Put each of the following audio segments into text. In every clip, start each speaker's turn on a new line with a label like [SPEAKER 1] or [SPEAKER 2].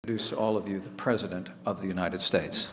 [SPEAKER 1] introduce to all of you the President of the United States.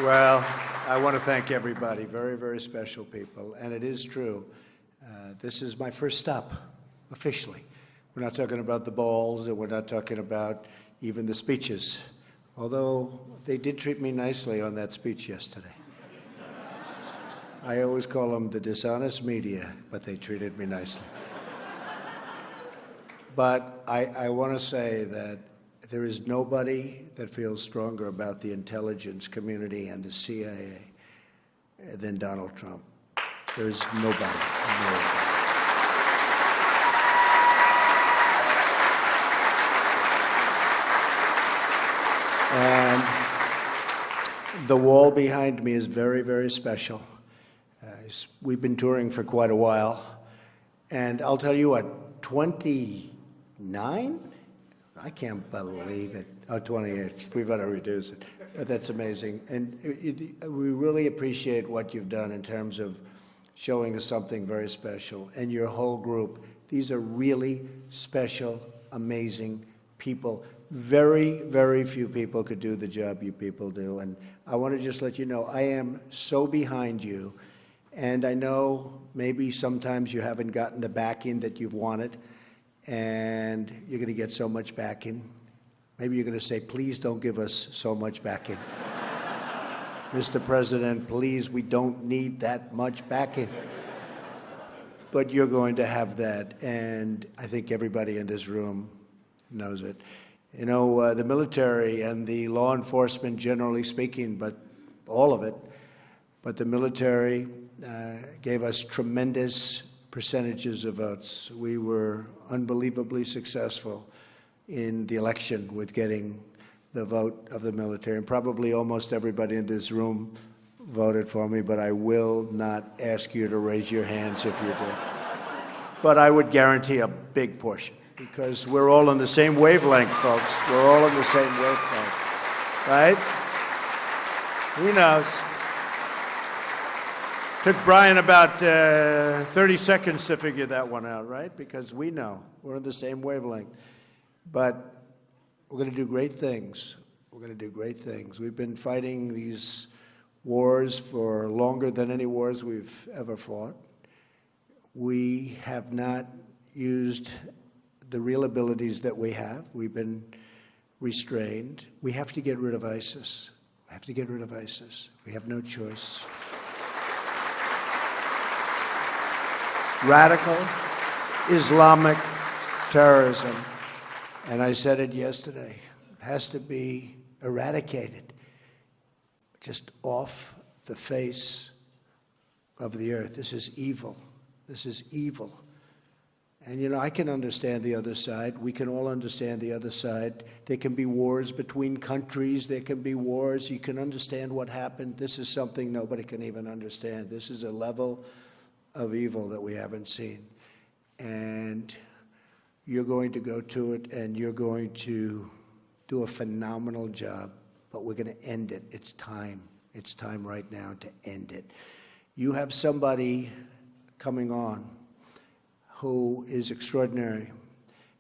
[SPEAKER 2] Well, I want to thank everybody, very, very special people. And it is true, this is my first stop, officially. We're not talking about the balls, and we're not talking about even the speeches, although they did treat me nicely on that speech yesterday. I always call them the dishonest media, but they treated me nicely. But I want to say that there is nobody that feels stronger about the intelligence community and the CIA than Donald Trump. There's nobody. And the wall behind me is very, very special. We've been touring for quite a while. And I'll tell you what, 29? I can't believe it. Oh, 28. We've got to reduce it. But that's amazing. And we really appreciate what you've done in terms of showing us something very special. And your whole group. These are really special, amazing people. Very, very few people could do the job you people do. And I want to just let you know, I am so behind you. And I know maybe sometimes you haven't gotten the backing that you've wanted. And you're going to get so much backing. Maybe you're going to say, please don't give us so much backing. Mr. President, please, we don't need that much backing. But you're going to have that, and I think everybody in this room knows it. You know, the military and the law enforcement, generally speaking, but all of it, but the military gave us tremendous percentages of votes. We were unbelievably successful in the election with getting the vote of the military. And probably almost everybody in this room voted for me, but I will not ask you to raise your hands if you did. But I would guarantee a big portion, because we're all on the same wavelength, folks. We're all on the same wavelength, right? Who knows? Took Brian about 30 seconds to figure that one out, right? Because we know we're on the same wavelength. But we're going to do great things. We're going to do great things. We've been fighting these wars for longer than any wars we've ever fought. We have not used the real abilities that we have. We've been restrained. We have to get rid of ISIS. We have to get rid of ISIS. We have no choice. Radical Islamic terrorism, and I said it yesterday, has to be eradicated, just off the face of the earth. This is evil. This is evil. And, you know, I can understand the other side. We can all understand the other side. There can be wars between countries. There can be wars. You can understand what happened. This is something nobody can even understand. This is a level of evil that we haven't seen. And you're going to go to it, and you're going to do a phenomenal job, but we're going to end it. It's time. It's time right now to end it. You have somebody coming on who is extraordinary.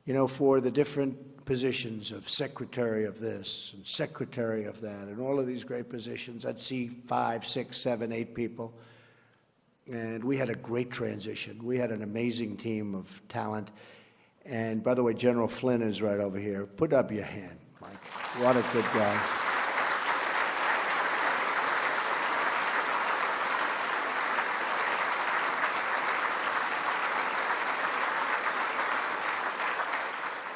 [SPEAKER 2] You know, for the different positions of secretary of this and secretary of that and all of these great positions, I'd see 5, 6, 7, 8 people. And we had a great transition. We had an amazing team of talent. And by the way, General Flynn is right over here. Put up your hand, Mike. What a good guy.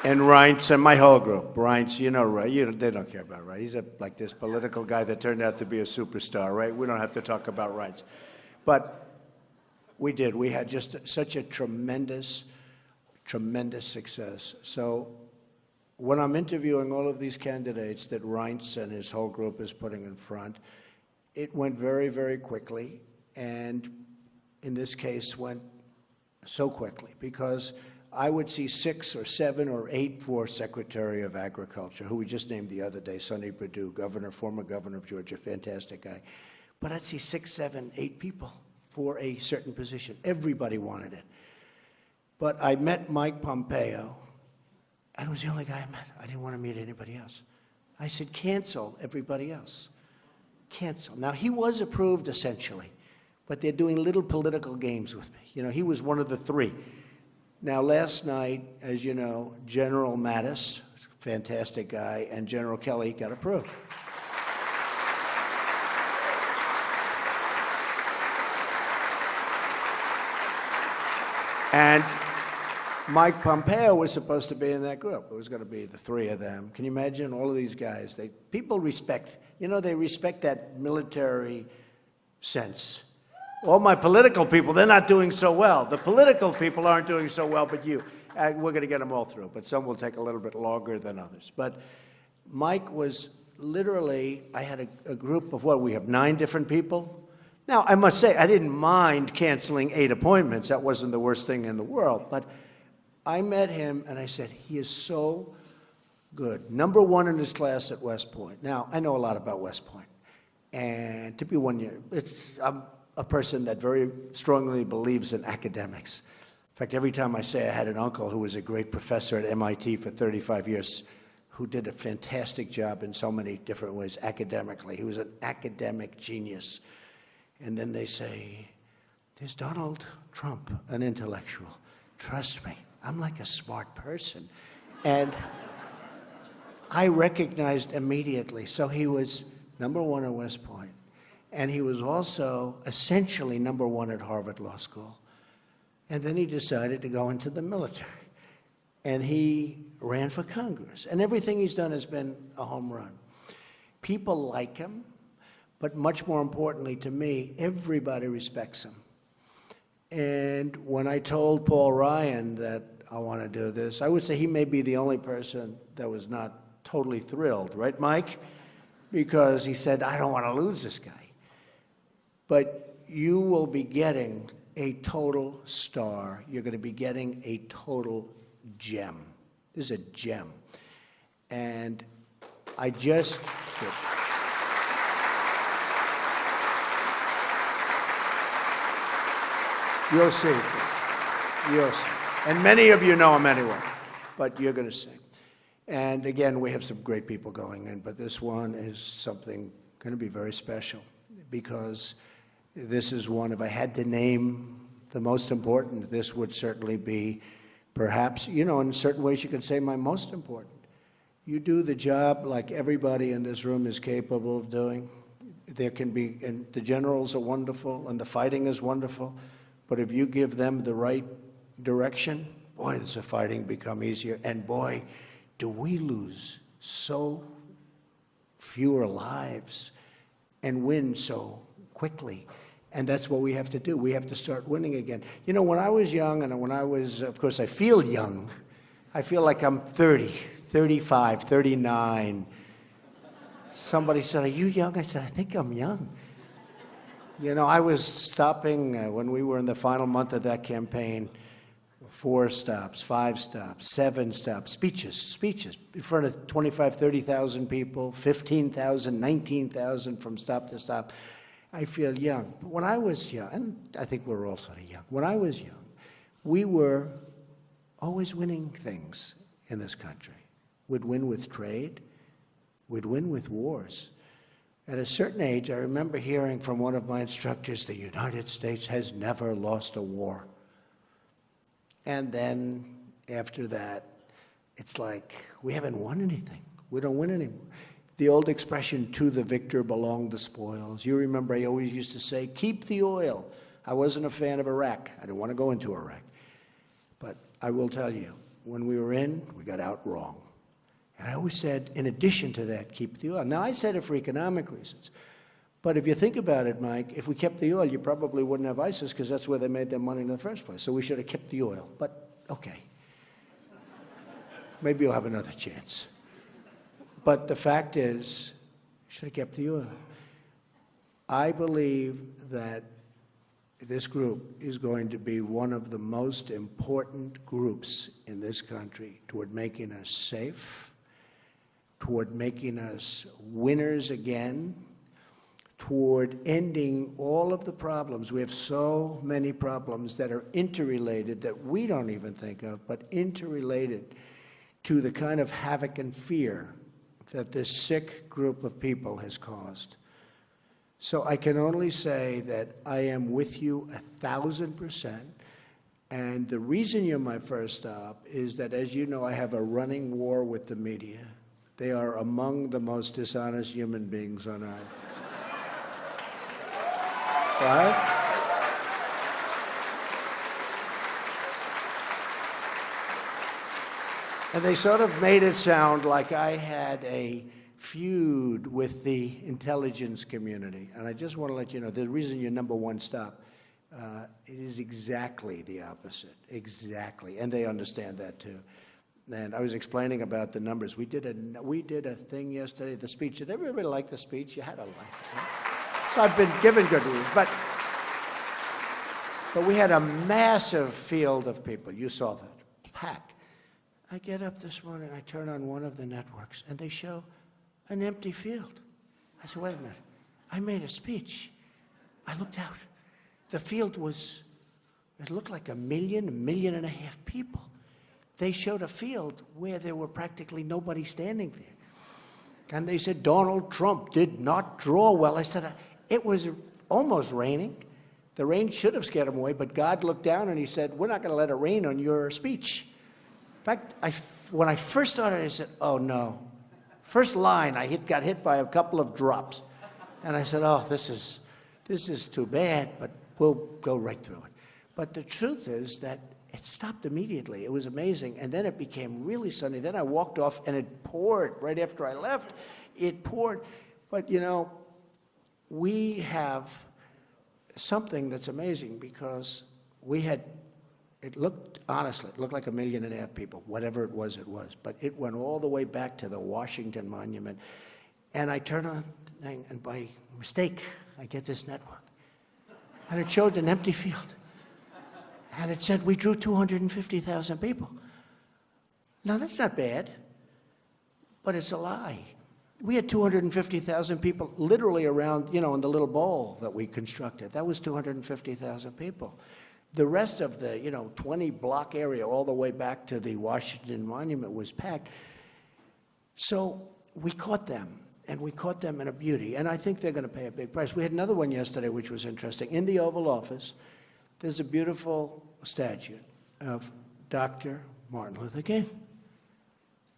[SPEAKER 2] And Reince and my whole group. Reince, you know, right? They don't care about Reince. He's like this political guy that turned out to be a superstar, right? We don't have to talk about Reince. But we did. We had just such a tremendous, tremendous success. So when I'm interviewing all of these candidates that Reince and his whole group is putting in front, it went very, very quickly, and in this case went so quickly because I would see 6 or 7 or 8 for Secretary of Agriculture, who we just named the other day, Sonny Perdue, former governor of Georgia, fantastic guy. But I'd see 6, 7, 8 people for a certain position. Everybody wanted it. But I met Mike Pompeo, and it was the only guy I met. I didn't want to meet anybody else. I said, cancel everybody else. Cancel. Now, he was approved essentially, but they're doing little political games with me. You know, he was one of the 3. Now, last night, as you know, General Mattis, fantastic guy, and General Kelly got approved. And Mike Pompeo was supposed to be in that group. It was going to be the 3 of them. Can you imagine all of these guys? People respect, you know, they respect that military sense. All my political people, they're not doing so well. The political people aren't doing so well, but you. We're going to get them all through, but some will take a little bit longer than others. But Mike was literally, I had a group of we have 9 different people. Now, I must say, I didn't mind canceling 8 appointments. That wasn't the worst thing in the world. But I met him, and I said, he is so good. Number 1 in his class at West Point. Now, I know a lot about West Point. And to be 1 year, I'm a person that very strongly believes in academics. In fact, every time I say I had an uncle who was a great professor at MIT for 35 years, who did a fantastic job in so many different ways academically. He was an academic genius. And then they say, there's Donald Trump, an intellectual. Trust me, I'm like a smart person. And I recognized immediately. So he was number 1 at West Point. And he was also essentially number 1 at Harvard Law School. And then he decided to go into the military. And he ran for Congress. And everything he's done has been a home run. People like him. But much more importantly to me, everybody respects him. And when I told Paul Ryan that I want to do this, I would say he may be the only person that was not totally thrilled, right, Mike? Because he said, I don't want to lose this guy. But you will be getting a total star. You're going to be getting a total gem. This is a gem. And I just... You'll see. You'll see. And many of you know him anyway, but you're going to see. And again, we have some great people going in, but this one is something going to be very special because this is one, if I had to name the most important, this would certainly be perhaps, you know, in certain ways you could say my most important. You do the job like everybody in this room is capable of doing. There can be, and the generals are wonderful, and the fighting is wonderful. But if you give them the right direction, boy, does the fighting become easier. And boy, do we lose so fewer lives and win so quickly. And that's what we have to do. We have to start winning again. You know, when I was young, and when I was, of course, I feel young. I feel like I'm 30, 35, 39. Somebody said, are you young? I said, I think I'm young. You know, I was stopping when we were in the final month of that campaign, 4 stops, 5 stops, 7 stops, speeches in front of 25, 30,000 people, 15,000, 19,000 from stop to stop. I feel young. But when I was young, and I think we're all sort of young, when I was young, we were always winning things in this country. We'd win with trade. We'd win with wars. At a certain age, I remember hearing from one of my instructors, the United States has never lost a war. And then after that, it's like, we haven't won anything. We don't win anymore. The old expression, to the victor belong the spoils. You remember I always used to say, keep the oil. I wasn't a fan of Iraq. I didn't want to go into Iraq. But I will tell you, when we were in, we got out wrong. And I always said, in addition to that, keep the oil. Now, I said it for economic reasons. But if you think about it, Mike, if we kept the oil, you probably wouldn't have ISIS because that's where they made their money in the first place. So we should have kept the oil. But, okay. maybe you'll have another chance. But the fact is, I should have kept you. I believe that this group is going to be one of the most important groups in this country toward making us safe, toward making us winners again, toward ending all of the problems. We have so many problems that are interrelated that we don't even think of, but interrelated to the kind of havoc and fear that this sick group of people has caused. So I can only say that I am with you 1,000%. And the reason you're my first stop is that, as you know, I have a running war with the media. They are among the most dishonest human beings on earth. Right? And they sort of made it sound like I had a feud with the intelligence community. And I just want to let you know, the reason you're number one stop, it is exactly the opposite. Exactly. And they understand that too. And I was explaining about the numbers. We did a thing yesterday, the speech. Did everybody like the speech? You had to like it. Right? So I've been given good news. But we had a massive field of people. You saw that. Packed. I get up this morning, I turn on one of the networks, and they show an empty field. I said, wait a minute. I made a speech. I looked out. The field it looked like 1.5 million people. They showed a field where there were practically nobody standing there. And they said, Donald Trump did not draw well. I said, it was almost raining. The rain should have scared him away, but God looked down and he said, we're not going to let it rain on your speech. In fact, when I first started, I said, oh no. First line, I got hit by a couple of drops. And I said, oh, this is too bad, but we'll go right through it. But the truth is that it stopped immediately. It was amazing. And then it became really sunny. Then I walked off and it poured right after I left. It poured. But you know, we have something that's amazing because it looked like 1.5 million people, whatever it was. But it went all the way back to the Washington Monument. And I turn on the thing, and by mistake, I get this network. And it showed an empty field. And it said, we drew 250,000 people. Now, that's not bad, but it's a lie. We had 250,000 people literally around, in the little bowl that we constructed. That was 250,000 people. The rest of the, 20-block area all the way back to the Washington Monument was packed. So we caught them, and we caught them in a beauty. And I think they're going to pay a big price. We had another one yesterday, which was interesting. In the Oval Office, there's a beautiful statue of Dr. Martin Luther King.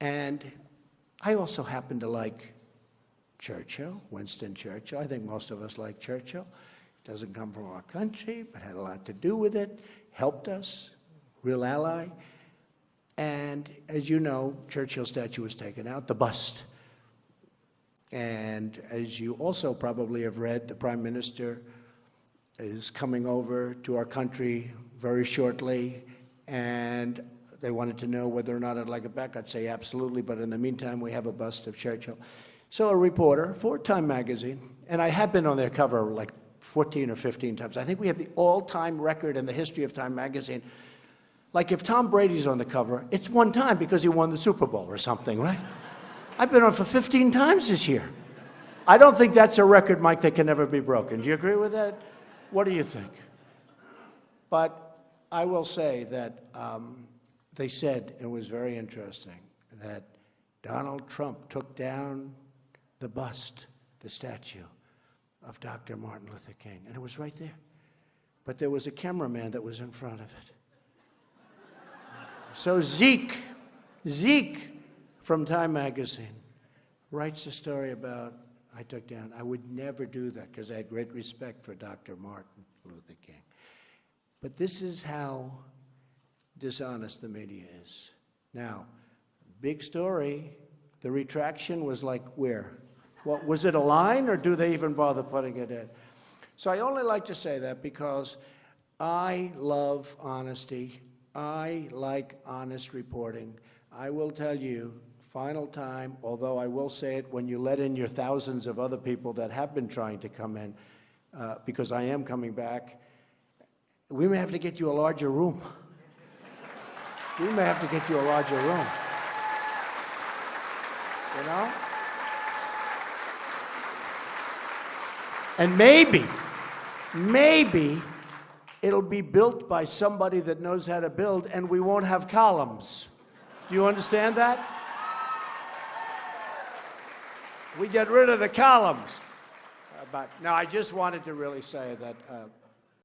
[SPEAKER 2] And I also happen to like Churchill, Winston Churchill. I think most of us like Churchill. Doesn't come from our country, but had a lot to do with it, helped us, real ally. And as you know, Churchill's statue was taken out, the bust. And as you also probably have read, the Prime Minister is coming over to our country very shortly, and they wanted to know whether or not I'd like it back. I'd say absolutely, but in the meantime, we have a bust of Churchill. So a reporter for Time magazine, and I have been on their cover like 14 or 15 times. I think we have the all-time record in the history of Time magazine. Like if Tom Brady's on the cover, it's one time because he won the Super Bowl or something, right? I've been on for 15 times this year. I don't think that's a record, Mike, that can never be broken. Do you agree with that? What do you think? But I will say that they said, it was very interesting, that Donald Trump took down the bust, the statue of Dr. Martin Luther King, and it was right there. But there was a cameraman that was in front of it. So Zeke from Time magazine writes a story about, I took down. I would never do that because I had great respect for Dr. Martin Luther King. But this is how dishonest the media is. Now, big story, the retraction was like where? What, was it a line, or do they even bother putting it in? So I only like to say that because I love honesty. I like honest reporting. I will tell you, final time, although I will say it when you let in your thousands of other people that have been trying to come in, because I am coming back, we may have to get you a larger room. We may have to get you a larger room. You know? And maybe it'll be built by somebody that knows how to build, and we won't have columns. Do you understand that? We get rid of the columns. But no, I just wanted to really say that